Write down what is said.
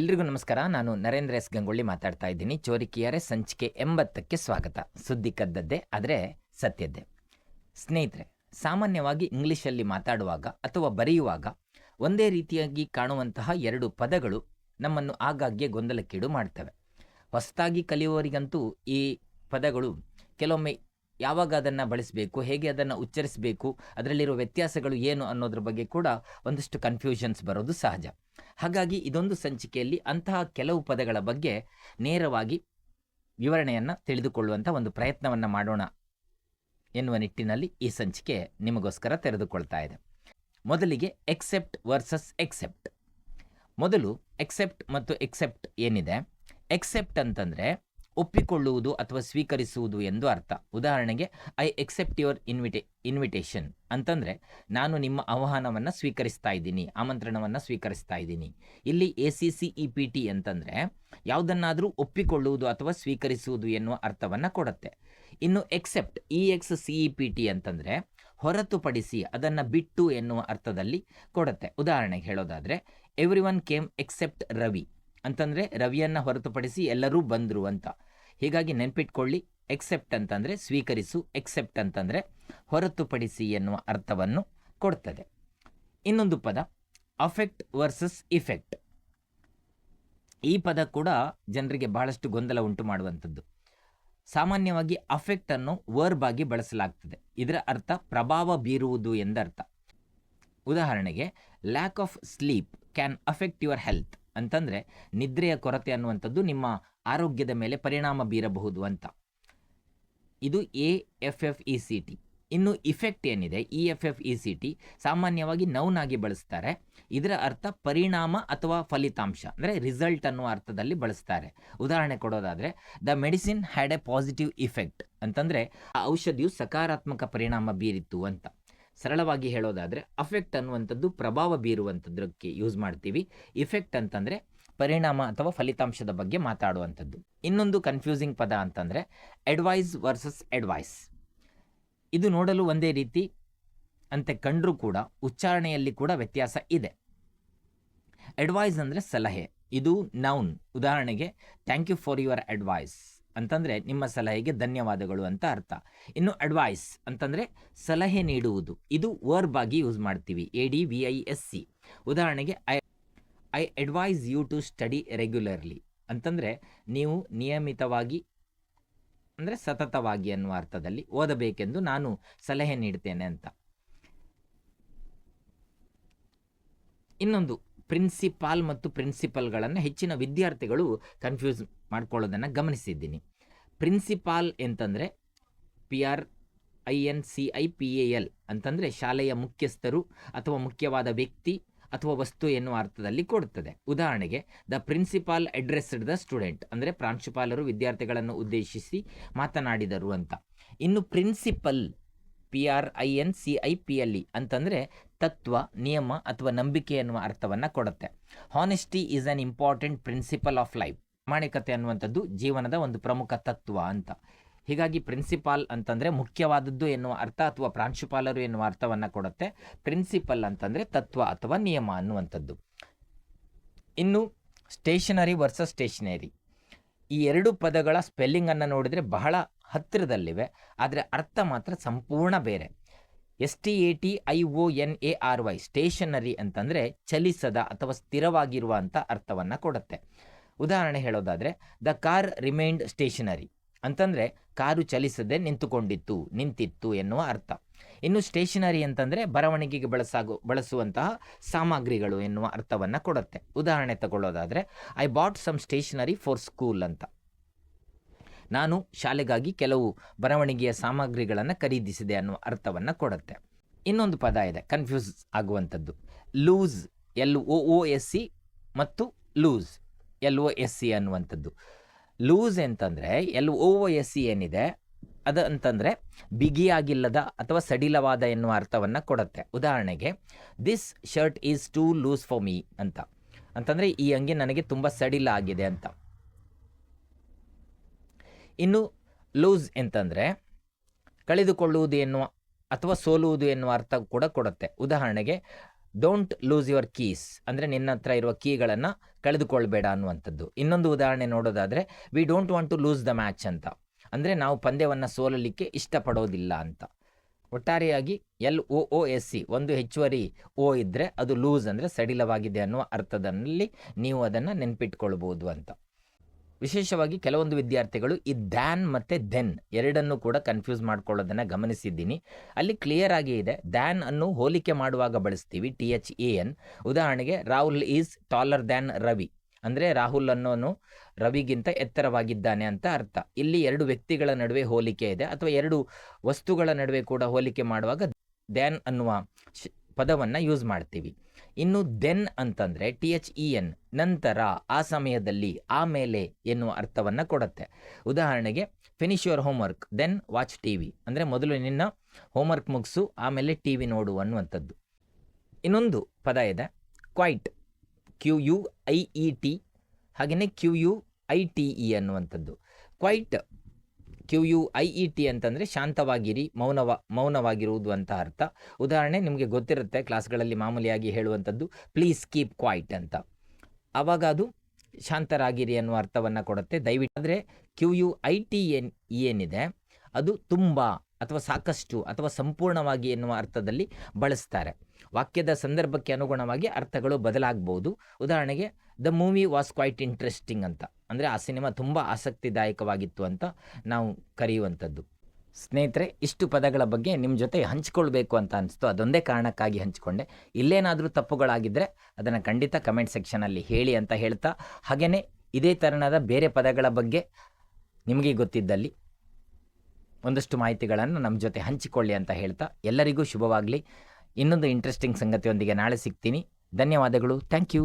ಎಲ್ರಿಗೂ ನಮಸ್ಕಾರ. ನಾನು ನರೇಂದ್ರ ಎಸ್ ಗಂಗೊಳ್ಳಿ ಮಾತಾಡ್ತಾ ಇದ್ದೀನಿ. ಚೋರಿಕಿಯರೆ ಸಂಚಿಕೆ 80ಕ್ಕೆ ಸ್ವಾಗತ. ಸುದ್ದಿ ಕದ್ದದ್ದೇ ಆದರೆ ಸತ್ಯದ್ದೇ. ಸ್ನೇಹಿತರೆ, ಸಾಮಾನ್ಯವಾಗಿ ಇಂಗ್ಲೀಷಲ್ಲಿ ಮಾತಾಡುವಾಗ ಅಥವಾ ಬರೆಯುವಾಗ ಒಂದೇ ರೀತಿಯಾಗಿ ಕಾಣುವಂತಹ ಎರಡು ಪದಗಳು ನಮ್ಮನ್ನು ಆಗಾಗ್ಗೆ ಗೊಂದಲಕ್ಕೀಡು ಮಾಡ್ತವೆ. ಹೊಸದಾಗಿ ಕಲಿಯುವವರಿಗಂತೂ ಈ ಪದಗಳು ಕೆಲವೊಮ್ಮೆ ಯಾವಾಗ ಅದನ್ನು ಬಳಸಬೇಕು, ಹೇಗೆ ಅದನ್ನು ಉಚ್ಚರಿಸಬೇಕು, ಅದರಲ್ಲಿರೋ ವ್ಯತ್ಯಾಸಗಳು ಏನು ಅನ್ನೋದ್ರ ಬಗ್ಗೆ ಕೂಡ ಒಂದಷ್ಟು ಕನ್ಫ್ಯೂಷನ್ಸ್ ಬರೋದು ಸಹಜ. ಹಾಗಾಗಿ ಇದೊಂದು ಸಂಚಿಕೆಯಲ್ಲಿ ಅಂತಹ ಕೆಲವು ಪದಗಳ ಬಗ್ಗೆ ನೇರವಾಗಿ ವಿವರಣೆಯನ್ನು ತಿಳಿದುಕೊಳ್ಳುವಂಥ ಒಂದು ಪ್ರಯತ್ನವನ್ನು ಮಾಡೋಣ ಎನ್ನುವ ನಿಟ್ಟಿನಲ್ಲಿ ಈ ಸಂಚಿಕೆ ನಿಮಗೋಸ್ಕರ ತೆರೆದುಕೊಳ್ತಾ ಇದೆ. ಮೊದಲಿಗೆ ಎಕ್ಸೆಪ್ಟ್ ವರ್ಸಸ್ ಎಕ್ಸೆಪ್ಟ್. ಮೊದಲು ಎಕ್ಸೆಪ್ಟ್ ಮತ್ತು ಎಕ್ಸೆಪ್ಟ್ ಏನಿದೆ, ಎಕ್ಸೆಪ್ಟ್ ಅಂತಂದರೆ ಒಪ್ಪಿಕೊಳ್ಳುವುದು ಅಥವಾ ಸ್ವೀಕರಿಸುವುದು ಎಂದು ಅರ್ಥ. ಉದಾಹರಣೆಗೆ, ಐ ಎಕ್ಸೆಪ್ಟ್ ಯುವರ್ ಇನ್ವಿಟೇಷನ್ ಅಂತಂದರೆ ನಾನು ನಿಮ್ಮ ಆಹ್ವಾನವನ್ನು ಸ್ವೀಕರಿಸ್ತಾ ಇದ್ದೀನಿ, ಆಮಂತ್ರಣವನ್ನು ಸ್ವೀಕರಿಸ್ತಾ ಇದ್ದೀನಿ. ಇಲ್ಲಿ ACCEPT ಅಂತಂದರೆ ಯಾವುದನ್ನಾದರೂ ಒಪ್ಪಿಕೊಳ್ಳುವುದು ಅಥವಾ ಸ್ವೀಕರಿಸುವುದು ಎನ್ನುವ ಅರ್ಥವನ್ನು ಕೊಡುತ್ತೆ. ಇನ್ನು ಎಕ್ಸೆಪ್ಟ್ EXCEPT ಅಂತಂದರೆ ಹೊರತುಪಡಿಸಿ, ಅದನ್ನು ಬಿಟ್ಟು ಎನ್ನುವ ಅರ್ಥದಲ್ಲಿ ಕೊಡುತ್ತೆ. ಉದಾಹರಣೆಗೆ ಹೇಳೋದಾದರೆ, every one came except Ravi ಅಂತಂದರೆ ರವಿಯನ್ನು ಹೊರತುಪಡಿಸಿ ಎಲ್ಲರೂ ಬಂದರು ಅಂತ. ಹೀಗಾಗಿ ನೆನ್ಪಿಟ್ಕೊಳ್ಳಿ, ಎಕ್ಸೆಪ್ಟ್ ಅಂತಂದರೆ ಸ್ವೀಕರಿಸು, ಎಕ್ಸೆಪ್ಟ್ ಅಂತಂದರೆ ಹೊರತುಪಡಿಸಿ ಎನ್ನುವ ಅರ್ಥವನ್ನು ಕೊಡ್ತದೆ. ಇನ್ನೊಂದು ಪದ ಅಫೆಕ್ಟ್ ವರ್ಸಸ್ ಇಫೆಕ್ಟ್. ಈ ಪದ ಕೂಡ ಜನರಿಗೆ ಬಹಳಷ್ಟು ಗೊಂದಲ ಉಂಟು ಮಾಡುವಂಥದ್ದು. ಸಾಮಾನ್ಯವಾಗಿ ಅಫೆಕ್ಟನ್ನು ವರ್ಬ್ ಆಗಿ ಬಳಸಲಾಗ್ತದೆ. ಇದರ ಅರ್ಥ ಪ್ರಭಾವ ಬೀರುವುದು ಎಂದರ್ಥ. ಉದಾಹರಣೆಗೆ, lack of sleep can affect your health ಅಂತಂದರೆ ನಿದ್ರೆಯ ಕೊರತೆ ಅನ್ನುವಂಥದ್ದು ನಿಮ್ಮ ಆರೋಗ್ಯದ ಮೇಲೆ ಪರಿಣಾಮ ಬೀರಬಹುದು ಅಂತ. ಇದು AFFECT. ಇನ್ನು ಇಫೆಕ್ಟ್ ಏನಿದೆ, EFFECT, ಸಾಮಾನ್ಯವಾಗಿ ನೌನ್ ಆಗಿ ಬಳಸ್ತಾರೆ. ಇದರ ಅರ್ಥ ಪರಿಣಾಮ ಅಥವಾ ಫಲಿತಾಂಶ, ಅಂದರೆ ರಿಸಲ್ಟ್ ಅನ್ನುವ ಅರ್ಥದಲ್ಲಿ ಬಳಸ್ತಾರೆ. ಉದಾಹರಣೆ ಕೊಡೋದಾದರೆ, the medicine had a positive effect ಅಂತಂದರೆ ಆ ಔಷಧಿಯು ಸಕಾರಾತ್ಮಕ ಪರಿಣಾಮ ಬೀರಿತ್ತು ಅಂತ. ಸರಳವಾಗಿ ಹೇಳೋದಾದರೆ ಅಫೆಕ್ಟ್ ಅನ್ನುವಂಥದ್ದು ಪ್ರಭಾವ ಬೀರುವಂಥದ್ದಕ್ಕೆ ಯೂಸ್ ಮಾಡ್ತೀವಿ. ಇಫೆಕ್ಟ್ ಅಂತಂದರೆ ಪರಿಣಾಮ ಅಥವಾ ಫಲಿತಾಂಶದ ಬಗ್ಗೆ ಮಾತಾಡುವಂಥದ್ದು. ಇನ್ನೊಂದು ಕನ್ಫ್ಯೂಸಿಂಗ್ ಪದ ಅಂತಂದರೆ ಅಡ್ವೈಸ್ ವರ್ಸಸ್ ಅಡ್ವೈಸ್. ಇದು ನೋಡಲು ಒಂದೇ ರೀತಿ ಅಂತ ಕಂಡರೂ ಕೂಡ ಉಚ್ಚಾರಣೆಯಲ್ಲಿ ಕೂಡ ವ್ಯತ್ಯಾಸ ಇದೆ. ಅಡ್ವೈಸ್ ಅಂದರೆ ಸಲಹೆ, ಇದು ನೌನ್. ಉದಾಹರಣೆಗೆ, thank you for your advice ಅಂತಂದರೆ ನಿಮ್ಮ ಸಲಹೆಗೆ ಧನ್ಯವಾದಗಳು ಅಂತ ಅರ್ಥ. ಇನ್ನು ಅಡ್ವೈಸ್ ಅಂತಂದರೆ ಸಲಹೆ ನೀಡುವುದು, ಇದು ವರ್ಬ್ ಆಗಿ ಯೂಸ್ ಮಾಡ್ತೀವಿ, ADVISC. ಉದಾಹರಣೆಗೆ, I advise you to study regularly ಅಂತಂದರೆ ನೀವು ನಿಯಮಿತವಾಗಿ ಅಂದರೆ ಸತತವಾಗಿ ಅನ್ನುವ ಅರ್ಥದಲ್ಲಿ ಓದಬೇಕೆಂದು ನಾನು ಸಲಹೆ ನೀಡ್ತೇನೆ ಅಂತ. ಇನ್ನೊಂದು ಪ್ರಿನ್ಸಿಪಾಲ್ ಮತ್ತು ಪ್ರಿನ್ಸಿಪಲ್ಗಳನ್ನು ಹೆಚ್ಚಿನ ವಿದ್ಯಾರ್ಥಿಗಳು ಕನ್ಫ್ಯೂಸ್ ಮಾಡ್ಕೊಳ್ಳೋದನ್ನು ಗಮನಿಸಿದ್ದೀನಿ. ಪ್ರಿನ್ಸಿಪಾಲ್ ಅಂತಂದರೆ PRINCIPAL ಅಂತಂದರೆ ಶಾಲೆಯ ಮುಖ್ಯಸ್ಥರು ಅಥವಾ ಮುಖ್ಯವಾದ ವ್ಯಕ್ತಿ ಅಥವಾ ವಸ್ತು ಎನ್ನುವ ಅರ್ಥದಲ್ಲಿ ಕೊಡುತ್ತದೆ. ಉದಾಹರಣೆಗೆ, the principal addressed the student ಅಂದರೆ ಪ್ರಾಂಶುಪಾಲರು ವಿದ್ಯಾರ್ಥಿಗಳನ್ನು ಉದ್ದೇಶಿಸಿ ಮಾತನಾಡಿದರು ಅಂತ. ಇನ್ನು ಪ್ರಿನ್ಸಿಪಲ್ PRINCIPLE ಅಂತಂದರೆ ತತ್ವ, ನಿಯಮ ಅಥವಾ ನಂಬಿಕೆ ಎನ್ನುವ ಅರ್ಥವನ್ನು ಕೊಡುತ್ತೆ. Honesty is an important principle of life. ಪ್ರಾಮಾಣಿಕತೆ ಅನ್ನುವಂಥದ್ದು ಜೀವನದ ಒಂದು ಪ್ರಮುಖ ತತ್ವ ಅಂತ. ಹೀಗಾಗಿ ಪ್ರಿನ್ಸಿಪಾಲ್ ಅಂತಂದರೆ ಮುಖ್ಯವಾದದ್ದು ಎನ್ನುವ ಅರ್ಥ ಅಥವಾ ಪ್ರಾಂಶುಪಾಲರು ಎನ್ನುವ ಅರ್ಥವನ್ನು ಕೊಡುತ್ತೆ. ಪ್ರಿನ್ಸಿಪಲ್ ಅಂತಂದರೆ ತತ್ವ ಅಥವಾ ನಿಯಮ ಅನ್ನುವಂಥದ್ದು. ಇನ್ನು ಸ್ಟೇಷನರಿ ವರ್ಸಸ್ ಸ್ಟೇಷನರಿ. ಈ ಎರಡು ಪದಗಳ ಸ್ಪೆಲ್ಲಿಂಗನ್ನು ನೋಡಿದರೆ ಬಹಳ ಹತ್ತಿರದಲ್ಲಿವೆ, ಆದರೆ ಅರ್ಥ ಮಾತ್ರ ಸಂಪೂರ್ಣ ಬೇರೆ. STATIONARY ಸ್ಟೇಷನರಿ ಅಂತಂದರೆ ಚಲಿಸದ ಅಥವಾ ಸ್ಥಿರವಾಗಿರುವ ಅಂತ ಅರ್ಥವನ್ನು ಕೊಡುತ್ತೆ. ಉದಾಹರಣೆ ಹೇಳೋದಾದರೆ, ದ ಕಾರ್ ರಿಮೈನ್ಡ್ ಸ್ಟೇಷನರಿ ಅಂತಂದರೆ ಕಾರು ಚಲಿಸದೆ ನಿಂತಿತ್ತು ಎನ್ನುವ ಅರ್ಥ. ಇನ್ನು ಸ್ಟೇಷನರಿ ಅಂತಂದರೆ ಬರವಣಿಗೆಗೆ ಬಳಸುವಂತಹ ಸಾಮಗ್ರಿಗಳು ಎನ್ನುವ ಅರ್ಥವನ್ನು ಕೊಡುತ್ತೆ. ಉದಾಹರಣೆ ತಗೊಳ್ಳೋದಾದರೆ, I bought some stationery for school ಅಂತ. ನಾನು ಶಾಲೆಗಾಗಿ ಕೆಲವು ಬರವಣಿಗೆಯ ಸಾಮಗ್ರಿಗಳನ್ನು ಖರೀದಿಸಿದೆ ಅನ್ನುವ ಅರ್ಥವನ್ನು ಕೊಡುತ್ತೆ. ಇನ್ನೊಂದು ಪದ ಇದೆ ಕನ್ಫ್ಯೂಸ್ ಆಗುವಂಥದ್ದು, ಲೂಸ್, LOOSE ಮತ್ತು ಲೂಸ್, LOSC ಅನ್ನುವಂಥದ್ದು. ಲೂಸ್ ಅಂತಂದರೆ LOOSE ಏನಿದೆ ಅದು ಅಂತಂದರೆ ಬಿಗಿಯಾಗಿಲ್ಲದ ಅಥವಾ ಸಡಿಲವಾದ ಎನ್ನುವ ಅರ್ಥವನ್ನು ಕೊಡುತ್ತೆ. ಉದಾಹರಣೆಗೆ, this shirt is too loose for me ಅಂತಂದರೆ ಈ ಅಂಗಿ ನನಗೆ ತುಂಬ ಸಡಿಲ ಆಗಿದೆ ಅಂತ. ಇನ್ನು ಲೂಸ್ ಅಂತಂದರೆ ಕಳೆದುಕೊಳ್ಳುವುದು ಎನ್ನುವ ಅಥವಾ ಸೋಲುವುದು ಎನ್ನುವ ಅರ್ಥ ಕೂಡ ಕೊಡುತ್ತೆ. ಉದಾಹರಣೆಗೆ, ಡೋಂಟ್ ಲೂಸ್ ಯುವರ್ ಕೀಸ್ ಅಂದರೆ ನಿನ್ನ ಹತ್ರ ಇರುವ ಕೀಗಳನ್ನು ಕಳೆದುಕೊಳ್ಬೇಡ ಅನ್ನುವಂಥದ್ದು. ಇನ್ನೊಂದು ಉದಾಹರಣೆ ನೋಡೋದಾದರೆ we don't want to lose the match ಅಂತ, ಅಂದರೆ ನಾವು ಪಂದ್ಯವನ್ನು ಸೋಲಲಿಕ್ಕೆ ಇಷ್ಟಪಡೋದಿಲ್ಲ ಅಂತ. ಒಟ್ಟಾರೆಯಾಗಿ LOOSE ಒಂದು ಹೆಚ್ಚುವರಿ ಓ ಇದ್ದರೆ ಅದು ಲೂಸ್ ಅಂದರೆ ಸಡಿಲವಾಗಿದೆ ಅನ್ನುವ ಅರ್ಥದಲ್ಲಿ ನೀವು ಅದನ್ನು ನೆನಪಿಟ್ಕೊಳ್ಬೋದು ಅಂತ. ವಿಶೇಷವಾಗಿ ಕೆಲವೊಂದು ವಿದ್ಯಾರ್ಥಿಗಳು ಈ ದ್ಯಾನ್ ಮತ್ತು ದೆನ್ ಎರಡನ್ನೂ ಕೂಡ ಕನ್ಫ್ಯೂಸ್ ಮಾಡ್ಕೊಳ್ಳೋದನ್ನು ಗಮನಿಸಿದ್ದೀನಿ. ಅಲ್ಲಿ ಕ್ಲಿಯರ್ ಆಗಿ ಇದೆ, ದ್ಯಾನ್ ಅನ್ನು ಹೋಲಿಕೆ ಮಾಡುವಾಗ ಬಳಸ್ತೀವಿ THAN. ಉದಾಹರಣೆಗೆ Rahul is taller than Ravi ಅಂದರೆ ರಾಹುಲ್ ಅನ್ನೋನು ರವಿಗಿಂತ ಎತ್ತರವಾಗಿದ್ದಾನೆ ಅಂತ ಅರ್ಥ. ಇಲ್ಲಿ ಎರಡು ವ್ಯಕ್ತಿಗಳ ನಡುವೆ ಹೋಲಿಕೆ ಇದೆ, ಅಥವಾ ಎರಡು ವಸ್ತುಗಳ ನಡುವೆ ಕೂಡ ಹೋಲಿಕೆ ಮಾಡುವಾಗ ದ್ಯಾನ್ ಅನ್ನುವ ಪದವನ್ನು ಯೂಸ್ ಮಾಡ್ತೀವಿ. ಇನ್ನು ದೆನ್ ಅಂತಂದರೆ THEN ನಂತರ, ಆ ಸಮಯದಲ್ಲಿ, ಆಮೇಲೆ ಎನ್ನುವ ಅರ್ಥವನ್ನು ಕೊಡುತ್ತೆ. ಉದಾಹರಣೆಗೆ finish your homework then watch TV ಅಂದರೆ ಮೊದಲು ನಿನ್ನ ಹೋಮ್ವರ್ಕ್ ಮುಗಿಸು ಆಮೇಲೆ TV ನೋಡು ಅನ್ನುವಂಥದ್ದು. ಇನ್ನೊಂದು ಪದ ಇದೆ ಕ್ವೈಟ್, QUIET, ಹಾಗೆಯೇ QUITE ಅನ್ನುವಂಥದ್ದು. ಕ್ವೈಟ್ QUIET ಅಂತಂದರೆ ಶಾಂತವಾಗಿರಿ, ಮೌನವಾಗಿರುವುದು ಅಂತ ಅರ್ಥ. ಉದಾಹರಣೆ ನಿಮಗೆ ಗೊತ್ತಿರುತ್ತೆ, ಕ್ಲಾಸ್ಗಳಲ್ಲಿ ಮಾಮೂಲಿಯಾಗಿ ಹೇಳುವಂಥದ್ದು ಪ್ಲೀಸ್ ಕೀಪ್ ಕ್ವೈಟ್ ಅಂತ. ಆವಾಗ ಅದು ಶಾಂತರಾಗಿರಿ ಅನ್ನುವ ಅರ್ಥವನ್ನು ಕೊಡುತ್ತೆ ದಯವಿಟ್ಟು. ಆದರೆ QUIT ಏನಿದೆ ಅದು ತುಂಬ ಅಥವಾ ಸಾಕಷ್ಟು ಅಥವಾ ಸಂಪೂರ್ಣವಾಗಿ ಎನ್ನುವ ಅರ್ಥದಲ್ಲಿ ಬಳಸ್ತಾರೆ. ವಾಕ್ಯದ ಸಂದರ್ಭಕ್ಕೆ ಅನುಗುಣವಾಗಿ ಅರ್ಥಗಳು ಬದಲಾಗಬಹುದು. ಉದಾಹರಣೆಗೆ the movie was quite interesting ಅಂತ ಅಂದರೆ ಆ ಸಿನಿಮಾ ತುಂಬ ಆಸಕ್ತಿದಾಯಕವಾಗಿತ್ತು ಅಂತ ನಾವು ಕರೆಯುವಂಥದ್ದು. ಸ್ನೇಹಿತರೆ, ಇಷ್ಟು ಪದಗಳ ಬಗ್ಗೆ ನಿಮ್ಮ ಜೊತೆ ಹಂಚ್ಕೊಳ್ಬೇಕು ಅಂತ ಅನಿಸ್ತು, ಅದೊಂದೇ ಕಾರಣಕ್ಕಾಗಿ ಹಂಚಿಕೊಂಡೆ. ಇಲ್ಲೇನಾದರೂ ತಪ್ಪುಗಳಾಗಿದ್ದರೆ ಅದನ್ನು ಖಂಡಿತ ಕಮೆಂಟ್ ಸೆಕ್ಷನಲ್ಲಿ ಹೇಳಿ ಅಂತ ಹೇಳ್ತಾ, ಹಾಗೆಯೇ ಇದೇ ಥರನಾದ ಬೇರೆ ಪದಗಳ ಬಗ್ಗೆ ನಿಮಗೆ ಗೊತ್ತಿದ್ದಲ್ಲಿ ಒಂದಷ್ಟು ಮಾಹಿತಿಗಳನ್ನು ನಮ್ಮ ಜೊತೆ ಹಂಚಿಕೊಳ್ಳಿ ಅಂತ ಹೇಳ್ತಾ ಎಲ್ಲರಿಗೂ ಶುಭವಾಗಲಿ. ಇನ್ನೊಂದು ಇಂಟ್ರೆಸ್ಟಿಂಗ್ ಸಂಗತಿಯೊಂದಿಗೆ ನಾಳೆ ಸಿಗ್ತೀನಿ. ಧನ್ಯವಾದಗಳು. Thank you.